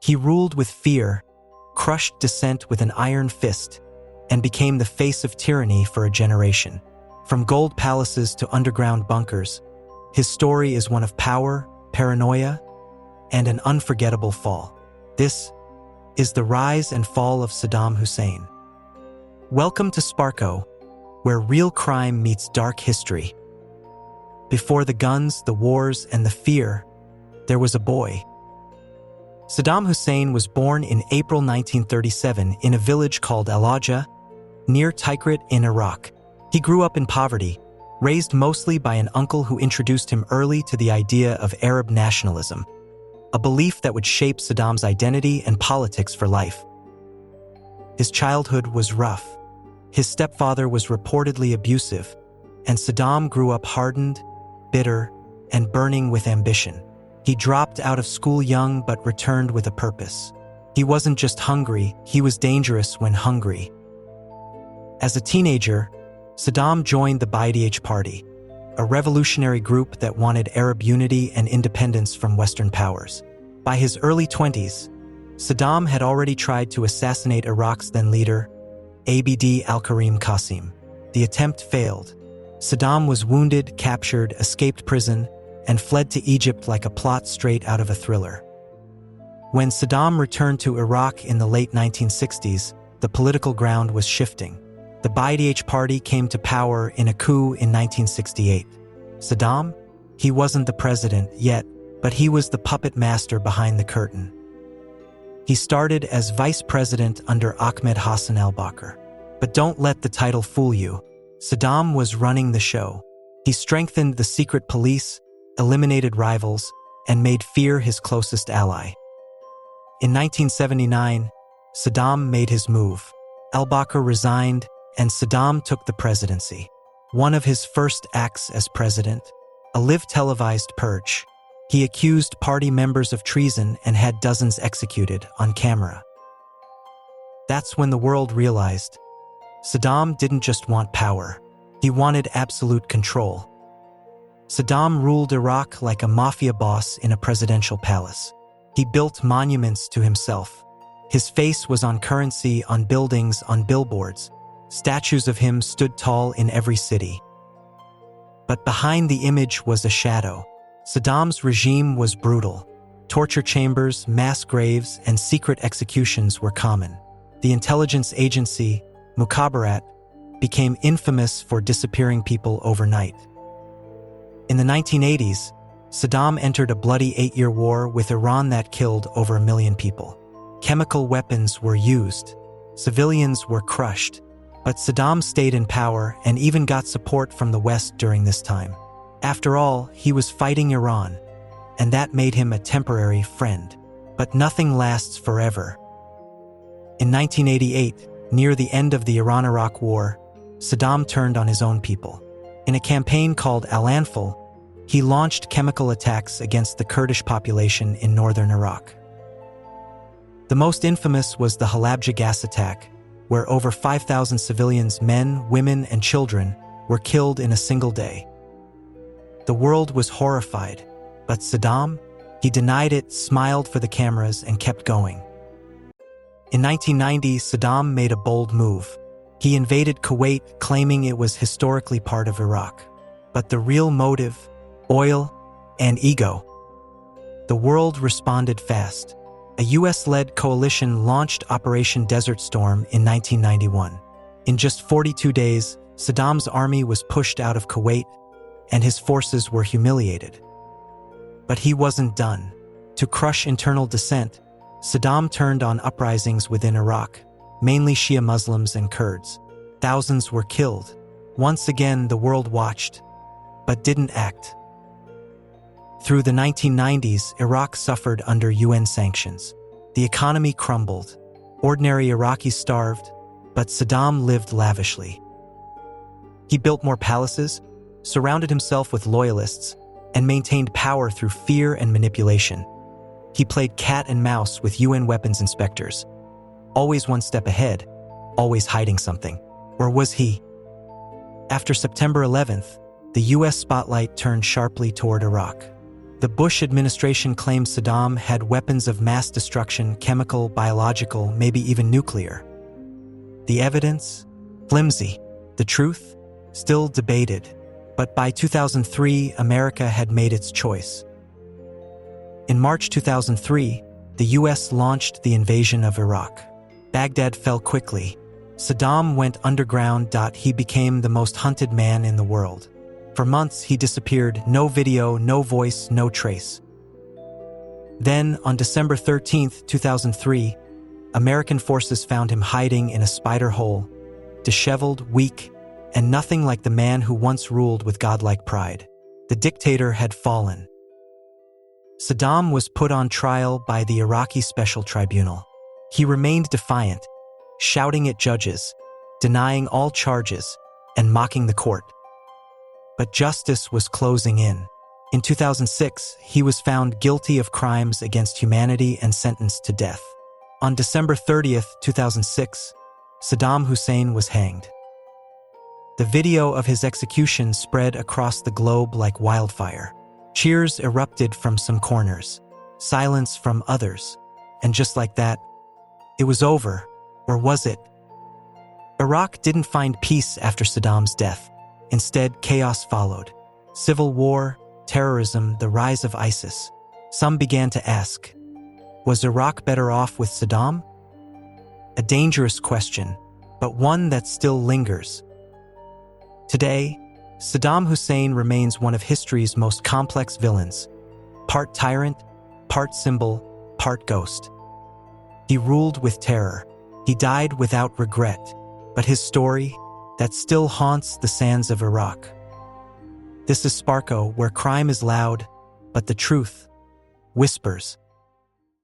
He ruled with fear, crushed dissent with an iron fist, and became the face of tyranny for a generation. From gold palaces to underground bunkers, his story is one of power, paranoia, and an unforgettable fall. This is the rise and fall of Saddam Hussein. Welcome to SPARKO, where real crime meets dark history. Before the guns, the wars, and the fear, there was a boy. Saddam Hussein was born in April 1937 in a village called Al-Ajah, near Tikrit in Iraq. He grew up in poverty, raised mostly by an uncle who introduced him early to the idea of Arab nationalism, a belief that would shape Saddam's identity and politics for life. His childhood was rough. His stepfather was reportedly abusive, and Saddam grew up hardened, bitter, and burning with ambition. He dropped out of school young but returned with a purpose. He wasn't just hungry, he was dangerous when hungry. As a teenager, Saddam joined the Ba'ath Party, a revolutionary group that wanted Arab unity and independence from Western powers. By his early 20s, Saddam had already tried to assassinate Iraq's then leader, Abd al-Karim Qasim. The attempt failed. Saddam was wounded, captured, escaped prison, and fled to Egypt like a plot straight out of a thriller. When Saddam returned to Iraq in the late 1960s, the political ground was shifting. The Ba'ath Party came to power in a coup in 1968. Saddam? He wasn't the president yet, but he was the puppet master behind the curtain. He started as vice president under Ahmed Hassan al-Bakr. But don't let the title fool you. Saddam was running the show. He strengthened the secret police, eliminated rivals, and made fear his closest ally. In 1979, Saddam made his move. Al-Bakr resigned, and Saddam took the presidency. One of his first acts as president, a live televised purge. He accused party members of treason and had dozens executed on camera. That's when the world realized Saddam didn't just want power, he wanted absolute control. Saddam ruled Iraq like a mafia boss in a presidential palace. He built monuments to himself. His face was on currency, on buildings, on billboards. Statues of him stood tall in every city. But behind the image was a shadow. Saddam's regime was brutal. Torture chambers, mass graves, and secret executions were common. The intelligence agency, Mukhabarat, became infamous for disappearing people overnight. In the 1980s, Saddam entered a bloody 8-year war with Iran that killed over 1 million people. Chemical weapons were used. Civilians were crushed. But Saddam stayed in power and even got support from the West during this time. After all, he was fighting Iran, and that made him a temporary friend. But nothing lasts forever. In 1988, near the end of the Iran-Iraq War, Saddam turned on his own people. In a campaign called Al-Anfal, he launched chemical attacks against the Kurdish population in northern Iraq. The most infamous was the Halabja gas attack, where over 5,000 civilians, men, women, and children, were killed in a single day. The world was horrified, but Saddam, he denied it, smiled for the cameras, and kept going. In 1990, Saddam made a bold move. He invaded Kuwait, claiming it was historically part of Iraq. But the real motive, oil and ego. The world responded fast. A US-led coalition launched Operation Desert Storm in 1991. In just 42 days, Saddam's army was pushed out of Kuwait, and his forces were humiliated. But he wasn't done. To crush internal dissent, Saddam turned on uprisings within Iraq, mainly Shia Muslims and Kurds. Thousands were killed. Once again, the world watched, but didn't act. Through the 1990s, Iraq suffered under UN sanctions. The economy crumbled. Ordinary Iraqis starved, but Saddam lived lavishly. He built more palaces, surrounded himself with loyalists, and maintained power through fear and manipulation. He played cat and mouse with UN weapons inspectors, always one step ahead, always hiding something. Or was he? After September 11th, the US spotlight turned sharply toward Iraq. The Bush administration claimed Saddam had weapons of mass destruction, chemical, biological, maybe even nuclear. The evidence? Flimsy. The truth? Still debated. But by 2003, America had made its choice. In March 2003, the US launched the invasion of Iraq. Baghdad fell quickly. Saddam went underground. He became the most hunted man in the world. For months, he disappeared. No video, no voice, no trace. Then, on December 13, 2003, American forces found him hiding in a spider hole, disheveled, weak, and nothing like the man who once ruled with godlike pride. The dictator had fallen. Saddam was put on trial by the Iraqi Special Tribunal. He remained defiant, shouting at judges, denying all charges, and mocking the court. But justice was closing in. In 2006, he was found guilty of crimes against humanity and sentenced to death. On December 30, 2006, Saddam Hussein was hanged. The video of his execution spread across the globe like wildfire. Cheers erupted from some corners, silence from others, and just like that, it was over, or was it? Iraq didn't find peace after Saddam's death. Instead, chaos followed. Civil war, terrorism, the rise of ISIS. Some began to ask, was Iraq better off with Saddam? A dangerous question, but one that still lingers. Today, Saddam Hussein remains one of history's most complex villains. Part tyrant, part symbol, part ghost. He ruled with terror. He died without regret. But his story, that still haunts the sands of Iraq. This is SPARKO, where crime is loud, but the truth whispers.